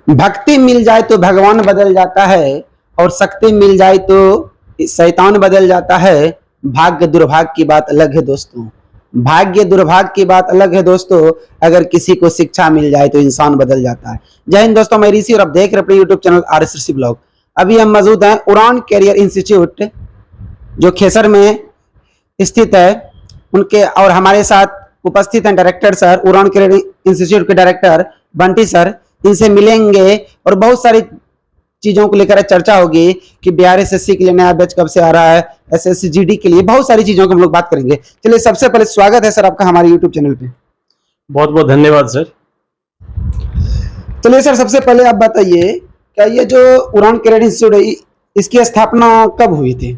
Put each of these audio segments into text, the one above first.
भक्ति मिल जाए तो भगवान बदल जाता है और शक्ति मिल जाए तो शैतान बदल जाता है। भाग्य दुर्भाग्य की बात अलग है दोस्तों। भाग्य दुर्भाग्य की बात अलग है दोस्तों। अगर किसी को शिक्षा मिल जाए तो इंसान बदल जाता है। जय हिंद दोस्तों, मैं ऋषि और आप देख रहे हैं अपने यूट्यूब चैनल आरएस ऋषि ब्लॉग। अभी हम मौजूद हैं उड़ान कैरियर इंस्टीट्यूट जो खेसर में स्थित है उनके, और हमारे साथ उपस्थित हैं डायरेक्टर सर, उड़ान कैरियर इंस्टीट्यूट के डायरेक्टर बंटी सर। इनसे मिलेंगे और बहुत सारी चीजों को लेकर चर्चा होगी कि बिहार एसएससी के लिए नया बैच कब से आ रहा है, एसएससी जीडी के लिए बहुत सारी चीजों की हम लोग बात करेंगे। चलिए, सबसे पहले स्वागत है सर आपका हमारे यूट्यूब चैनल पे। बहुत बहुत धन्यवाद सर। चलिए सर, सबसे पहले आप बताइए, क्या ये जो उड़ान कैरियर इंस्टीट्यूट है इसकी स्थापना कब हुई थी?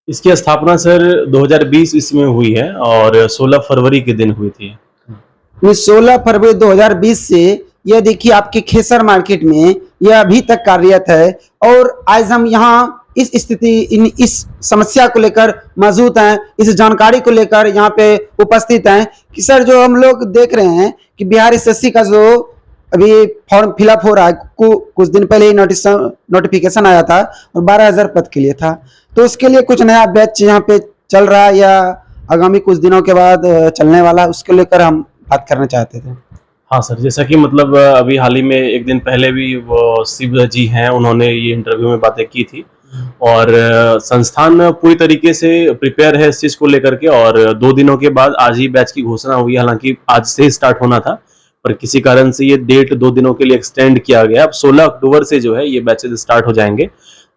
इसकी स्थापना सर 2020 ईस्वी में हुई है और 16 फरवरी के दिन हुई थी। 16 फरवरी 2020 से यह देखिए आपके खेसर मार्केट में यह अभी तक कार्यरत है। और आज हम यहाँ इस स्थिति इस समस्या को लेकर मौजूद हैं, इस जानकारी को लेकर यहाँ पे उपस्थित हैं कि सर जो हम लोग देख रहे हैं कि बिहार एसएससी का जो अभी फॉर्म फिलअप हो रहा है, कुछ दिन पहले ही नोटिफिकेशन आया था और 12,000 पद के लिए था। तो उसके लिए कुछ नया बैच यहाँ पे चल रहा है या आगामी कुछ दिनों के बाद चलने वाला है, उसको लेकर हम बात करना चाहते थे। हाँ सर, जैसा कि मतलब अभी हाल ही में एक दिन पहले भी वो शिव जी हैं, उन्होंने ये इंटरव्यू में बातें की थी और संस्थान पूरी तरीके से प्रिपेयर है इस चीज को लेकर के। और 2 दिनों के बाद आज ही बैच की घोषणा हुई। हालांकि आज से ही स्टार्ट होना था पर किसी कारण से ये डेट 2 दिनों के लिए एक्सटेंड किया गया। अब 16 अक्टूबर से जो है ये बैचेज स्टार्ट हो जाएंगे।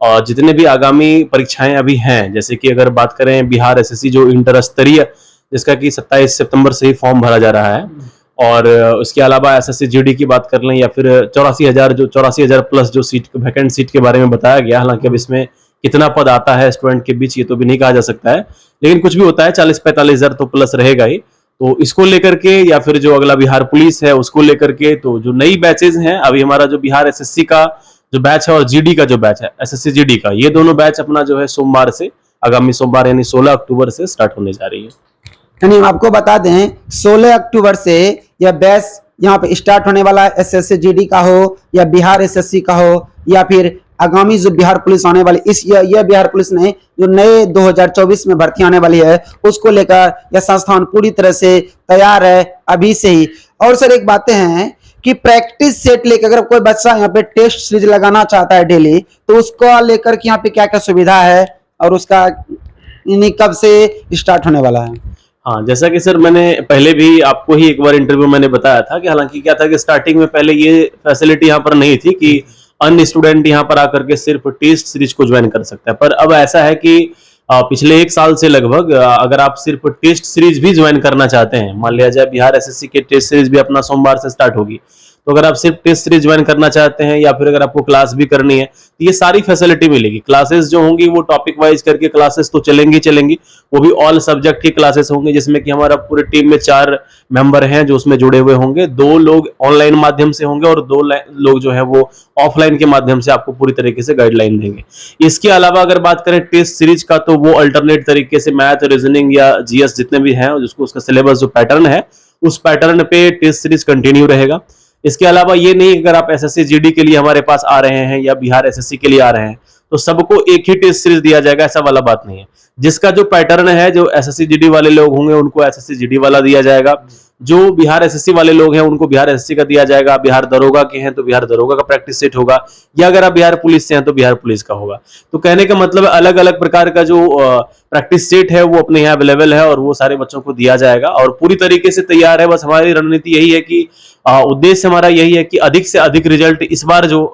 और जितने भी आगामी परीक्षाएं अभी हैं, जैसे कि अगर बात करें बिहार एसएससी जो इंटर स्तरीय, जिसका कि 27 सितंबर से ही फॉर्म भरा जा रहा है, और उसके अलावा एसएससी जीडी की बात कर लें या फिर 84,000 प्लस जो सीट वैकेंट सीट के बारे में बताया गया। हालांकि अब इसमें कितना पद आता है स्टूडेंट के बीच ये तो भी नहीं कहा जा सकता है, लेकिन कुछ भी होता है 40-45,000 तो प्लस रहेगा ही। तो इसको लेकर के या फिर जो अगला बिहार पुलिस है उसको लेकर के, तो जो नई बैचेज हैं अभी हमारा जो बिहार एसएससी का जो बैच है और जीडी का जो बैच है एसएससी जीडी का, ये दोनों बैच अपना जो है सोमवार से, आगामी सोमवार यानी 16 अक्टूबर से स्टार्ट होने जा रही है। यानी हम आपको बता दें 16 अक्टूबर से यह बैच यहाँ पे स्टार्ट होने वाला है। एसएससी जीडी का हो या बिहार एसएससी का हो या फिर आगामी जो बिहार पुलिस आने वाली इस यह बिहार पुलिस ने जो नए 2024 में भर्ती आने वाली है उसको लेकर यह संस्थान पूरी तरह से तैयार है अभी से ही। और सर एक बातें हैं कि प्रैक्टिस सेट लेकर अगर कोई बच्चा यहाँ पे टेस्ट सीरीज लगाना चाहता है डेली, तो उसको लेकर के यहाँ पे क्या क्या सुविधा है और उसका कब से स्टार्ट होने वाला है? हाँ, जैसा कि सर मैंने पहले भी आपको ही एक बार इंटरव्यू मैंने बताया था कि हालांकि क्या था कि स्टार्टिंग में पहले ये फैसिलिटी यहाँ पर नहीं थी कि अन्य स्टूडेंट यहाँ पर आकर के सिर्फ टेस्ट सीरीज को ज्वाइन कर सकता है। पर अब ऐसा है कि पिछले 1 साल से लगभग अगर आप सिर्फ टेस्ट सीरीज भी ज्वाइन करना चाहते हैं, मान लिया जाए बिहार एसएससी के टेस्ट सीरीज भी अपना सोमवार से स्टार्ट होगी, तो अगर आप सिर्फ टेस्ट सीरीज ज्वाइन करना चाहते हैं या फिर अगर आपको क्लास भी करनी है तो ये सारी फैसिलिटी मिलेगी। क्लासेस जो होंगी वो टॉपिक वाइज करके क्लासेस तो चलेंगी, वो भी ऑल सब्जेक्ट की क्लासेस होंगे, जिसमें कि हमारा पूरे टीम में 4 मेंबर हैं जो उसमें जुड़े हुए होंगे। 2 लोग ऑनलाइन माध्यम से होंगे और 2 लोग जो है वो ऑफलाइन के माध्यम से आपको पूरी तरीके से गाइडलाइन देंगे। इसके अलावा अगर बात करें टेस्ट सीरीज का, तो वो अल्टरनेट तरीके से मैथ, रीजनिंग या जीएस जितने भी हैं जिसको उसका सिलेबस जो पैटर्न है उस पैटर्न पे टेस्ट सीरीज कंटिन्यू रहेगा। इसके अलावा ये नहीं अगर आप एसएससी जीडी के लिए हमारे पास आ रहे हैं या बिहार एसएससी के लिए आ रहे हैं तो सबको एक ही टेस्ट सीरीज दिया जाएगा, ऐसा वाला बात नहीं है। जिसका जो पैटर्न है, जो एसएससी जीडी वाले लोग होंगे उनको एसएससी जीडी वाला दिया जाएगा, जो बिहार एसएससी वाले लोग हैं उनको बिहार एसएससी का दिया जाएगा, बिहार दरोगा के हैं तो बिहार दरोगा का प्रैक्टिस सेट होगा, या अगर आप बिहार पुलिस से हैं तो बिहार पुलिस का होगा। तो कहने का मतलब अलग अलग प्रकार का जो प्रैक्टिस सेट है वो अपने यहाँ अवेलेबल है और वो सारे बच्चों को दिया जाएगा और पूरी तरीके से तैयार है। बस हमारी रणनीति यही है कि उद्देश्य हमारा यही है कि अधिक से अधिक रिजल्ट इस बार जो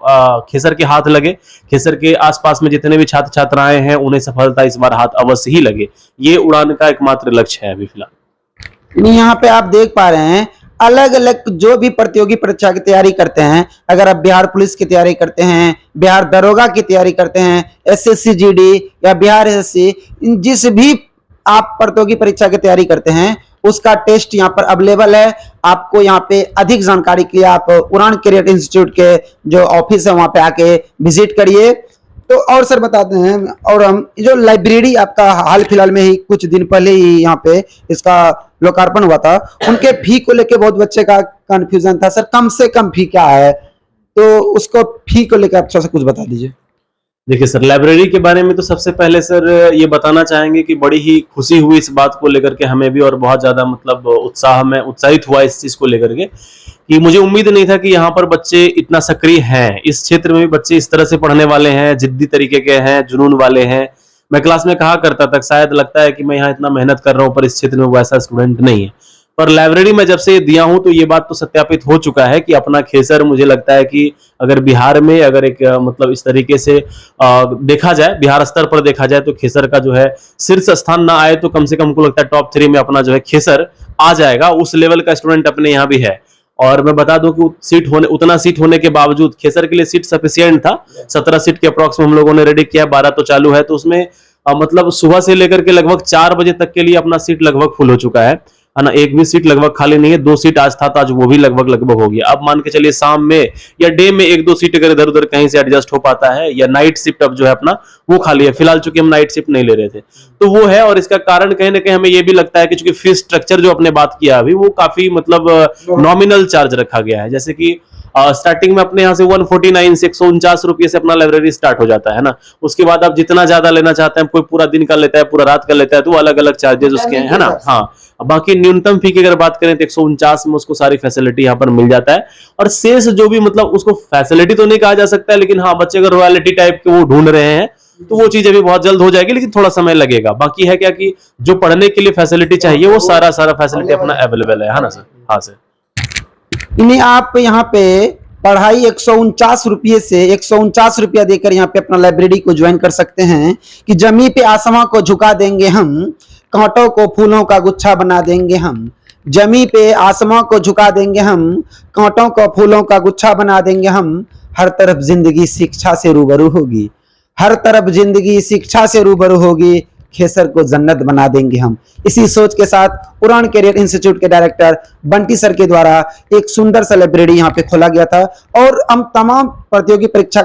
खेसर के हाथ लगे, खेसर के आसपास में जितने भी छात्र छात्राएं हैं उन्हें सफलता इस बार हाथ अवश्य ही लगे। ये उड़ान का एकमात्र लक्ष्य है अभी फिलहाल। यहाँ पे आप देख पा रहे हैं अलग अलग जो भी प्रतियोगी परीक्षा की तैयारी करते हैं, अगर आप बिहार पुलिस की तैयारी करते हैं, बिहार दरोगा की तैयारी करते हैं, एसएससी जीडी या बिहार एसएससी, जिस भी आप प्रतियोगी परीक्षा की तैयारी करते हैं उसका टेस्ट यहाँ पर अवेलेबल है। आपको यहाँ पे अधिक जानकारी के लिए आप उड़ान कैरियर इंस्टीट्यूट के जो ऑफिस है वहां पे आके विजिट करिए। तो और सर बताते हैं, और हम जो लाइब्रेरी आपका हाल फिलहाल में ही कुछ दिन पहले ही यहाँ पे इसका लोकार्पण हुआ था, उनके फी को लेके बहुत बच्चे का कंफ्यूजन था। सर कम से कम फी क्या है तो उसको फी को लेकर आप थोड़ा सा कुछ बता दीजिए। देखिए सर, लाइब्रेरी के बारे में तो सबसे पहले सर ये बताना चाहेंगे कि बड़ी ही खुशी हुई इस बात को लेकर के हमें भी, और बहुत ज़्यादा मतलब उत्साहित हुआ इस चीज़ को लेकर के कि मुझे उम्मीद नहीं था कि यहाँ पर बच्चे इतना सक्रिय हैं। इस क्षेत्र में भी बच्चे इस तरह से पढ़ने वाले हैं, जिद्दी तरीके के हैं, जुनून वाले हैं। मैं क्लास में कहा करता था, शायद लगता है कि मैं यहाँ इतना मेहनत कर रहा हूँ पर इस क्षेत्र में वैसा स्टूडेंट नहीं है। पर लाइब्रेरी में जब से ये दिया हूँ तो ये बात तो सत्यापित हो चुका है कि अपना खेसर, मुझे लगता है कि अगर बिहार में अगर एक मतलब इस तरीके से देखा जाए, बिहार स्तर पर देखा जाए, तो खेसर का जो है शीर्ष स्थान ना आए तो कम से कम हमको लगता है टॉप 3 में अपना जो है खेसर आ जाएगा। उस लेवल का स्टूडेंट अपने यहाँ भी है। और मैं बता दूं कि उतना सीट होने के बावजूद खेसर के लिए सीट सफिशिएंट था। 17 सीट के अप्रॉक्स हम लोगों ने रेडी किया, 12 तो चालू है। तो उसमें मतलब सुबह से लेकर के लगभग 4 बजे तक के लिए अपना सीट लगभग फुल हो चुका है ना। एक भी सीट लगभग खाली नहीं है। 2 सीट आज था तो आज वो भी लगभग हो गया। अब मान के चलिए शाम में या डे में 1-2 सीट अगर इधर उधर कहीं से एडजस्ट हो पाता है, या नाइट शिफ्ट अब जो है अपना वो खाली है। फिलहाल चूंकि हम नाइट शिफ्ट नहीं ले रहे थे तो वो है। और इसका कारण कहीं ना कहीं हमें ये भी लगता है कि चूंकि फीस स्ट्रक्चर जो अपने बात किया अभी, वो काफी मतलब नॉमिनल चार्ज रखा गया है। जैसे कि स्टार्टिंग में अपने यहाँ से 149 से 149 रुपये से अपना लाइब्रेरी स्टार्ट हो जाता है ना। उसके बाद आप जितना ज्यादा लेना चाहते हैं, कोई पूरा दिन का लेता है, पूरा रात का लेता है, तो अलग अलग चार्जेस उसके हैं, है ना। हाँ, बाकी न्यूनतम फी की अगर बात करें तो 149 में उसको सारी फैसिलिटी यहाँ पर मिल जाता है। और शेष जो भी मतलब उसको फैसिलिटी तो नहीं कहा जा सकता है, लेकिन हाँ, बच्चे अगर रॉयल्टी टाइप के वो ढूंढ रहे हैं तो वो चीज अभी बहुत जल्द हो जाएगी, लेकिन थोड़ा समय लगेगा। बाकी है क्या कि जो पढ़ने के लिए फैसिलिटी चाहिए वो सारा फैसिलिटी अपना अवेलेबल है ना सर। हाँ सर, इन्हें आप यहाँ पे पढ़ाई 149 रुपये से 149 रुपया देकर यहाँ पे अपना लाइब्रेरी को ज्वाइन कर सकते हैं कि जमी पे आसमां को झुका देंगे हम, कांटों को फूलों का गुच्छा बना देंगे हम। जमी पे आसमां को झुका देंगे हम, कांटों को फूलों का गुच्छा बना देंगे हम। हर तरफ जिंदगी शिक्षा से रूबरू होगी, हर तरफ जिंदगी शिक्षा से रूबरू होगी। खेसर को जन्नत बना देंगे हम। इसी सोच के साथ उड़ान कैरियर इंस्टीट्यूट के डायरेक्टर बंटी सर के द्वारा एक सुंदर सा लाइब्रेरी यहाँ पे खोला गया था। और हम तमाम प्रतियोगी परीक्षा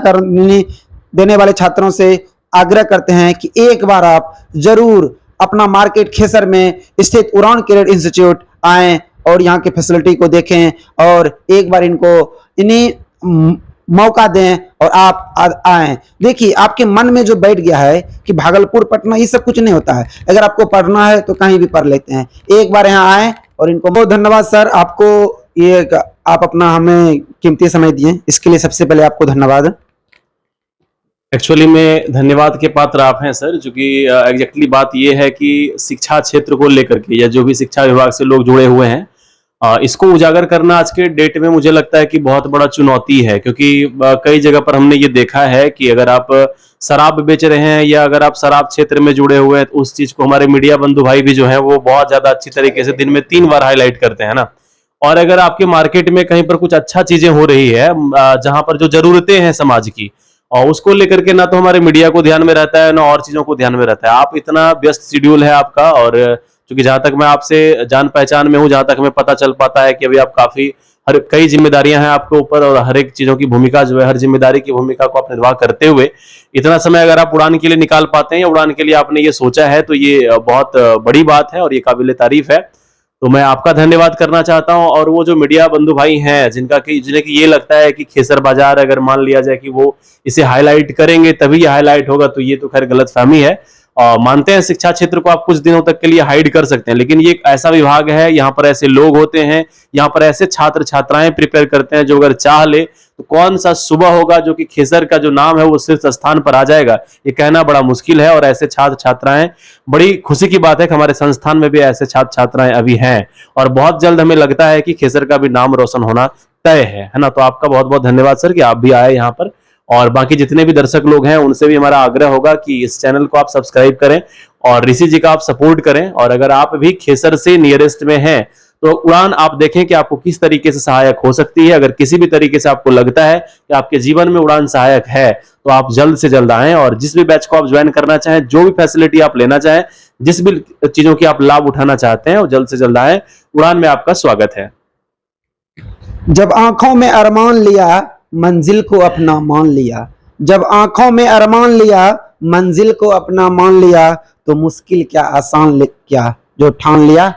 देने वाले छात्रों से आग्रह करते हैं कि एक बार आप जरूर अपना मार्केट खेसर में स्थित उड़ान कैरियर इंस्टीट्यूट आएं और यहाँ की फैसिलिटी को देखें, और एक बार इन्हें मौका दें और आप आएं। देखिए, आपके मन में जो बैठ गया है कि भागलपुर, पटना, ये सब कुछ नहीं होता है। अगर आपको पढ़ना है तो कहीं भी पढ़ लेते हैं। एक बार यहाँ आएं और इनको बहुत धन्यवाद सर, आपको ये आप अपना हमें कीमती समय दिए, इसके लिए सबसे पहले आपको धन्यवाद। एक्चुअली में धन्यवाद के पात्र आप हैं सर, क्योंकि एग्जैक्टली बात ये है कि शिक्षा क्षेत्र को लेकर के या जो भी शिक्षा विभाग से लोग जुड़े हुए हैं, इसको उजागर करना आज के डेट में मुझे लगता है कि बहुत बड़ा चुनौती है। क्योंकि कई जगह पर हमने ये देखा है कि अगर आप शराब बेच रहे हैं या अगर आप शराब क्षेत्र में जुड़े हुए हैं तो उस चीज को हमारे मीडिया बंधु भाई भी जो है वो बहुत ज्यादा अच्छी तरीके से दिन में 3 बार हाईलाइट करते हैं ना। और अगर आपके मार्केट में कहीं पर कुछ अच्छा चीजें हो रही है, जहां पर जो जरूरतें हैं समाज की, और उसको लेकर के ना तो हमारे मीडिया को ध्यान में रहता है ना और चीजों को ध्यान में रहता है। आप इतना व्यस्त शेड्यूल है आपका, और क्योंकि जहां तक मैं आपसे जान पहचान में हूं, जहां तक हमें पता चल पाता है कि अभी आप काफी कई जिम्मेदारियां हैं आपके ऊपर, और हर एक चीजों की भूमिका जो है, हर जिम्मेदारी की भूमिका को आप निर्वाह करते हुए इतना समय अगर आप उड़ान के लिए निकाल पाते हैं या उड़ान के लिए आपने ये सोचा है, तो ये बहुत बड़ी बात है और ये काबिले तारीफ है। तो मैं आपका धन्यवाद करना चाहता हूं। और वो जो मीडिया बंधु भाई हैं जिन्हें कि ये लगता है कि खेसर बाजार अगर मान लिया जाए कि वो इसे हाईलाइट करेंगे तभी ये हाईलाइट होगा, तो ये तो खैर गलतफहमी है। मानते हैं शिक्षा क्षेत्र को आप कुछ दिनों तक के लिए हाइड कर सकते हैं, लेकिन ये एक ऐसा विभाग है, यहाँ पर ऐसे लोग होते हैं, यहाँ पर ऐसे छात्र छात्राएं प्रिपेयर करते हैं जो अगर चाह ले तो कौन सा सुबह होगा जो कि खेसर का जो नाम है वो शीर्ष स्थान पर आ जाएगा, ये कहना बड़ा मुश्किल है। और ऐसे छात्र छात्राएं, बड़ी खुशी की बात है कि हमारे संस्थान में भी ऐसे छात्र छात्राएं अभी हैं, और बहुत जल्द हमें लगता है कि खेसर का भी नाम रोशन होना तय है ना। तो आपका बहुत बहुत धन्यवाद सर कि आप भी आए यहाँ पर, और बाकी जितने भी दर्शक लोग हैं उनसे भी हमारा आग्रह होगा कि इस चैनल को आप सब्सक्राइब करें और ऋषि जी का आप सपोर्ट करें। और अगर आप भी खेसर से नियरेस्ट में हैं तो उड़ान आप देखें कि आपको किस तरीके से सहायक हो सकती है। अगर किसी भी तरीके से आपको लगता है कि आपके जीवन में उड़ान सहायक है तो आप जल्द से जल्द आएं, और जिस भी बैच को आप ज्वाइन करना चाहें, जो भी फैसिलिटी आप लेना चाहें, जिस भी चीजों की आप लाभ उठाना चाहते हैं, वो जल्द से जल्द आएं। उड़ान में आपका स्वागत है। जब आंखों में अरमान लिया मंजिल को अपना मान लिया, जब आंखों में अरमान लिया मंजिल को अपना मान लिया, तो मुश्किल क्या आसान क्या, जो ठान लिया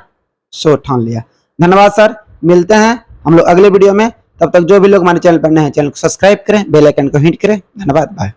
सो ठान लिया। धन्यवाद सर, मिलते हैं हम लोग अगले वीडियो में। तब तक जो भी लोग हमारे चैनल पर नए हैं, चैनल को सब्सक्राइब करें, बेल आइकन को हिट करें। धन्यवाद, बाय।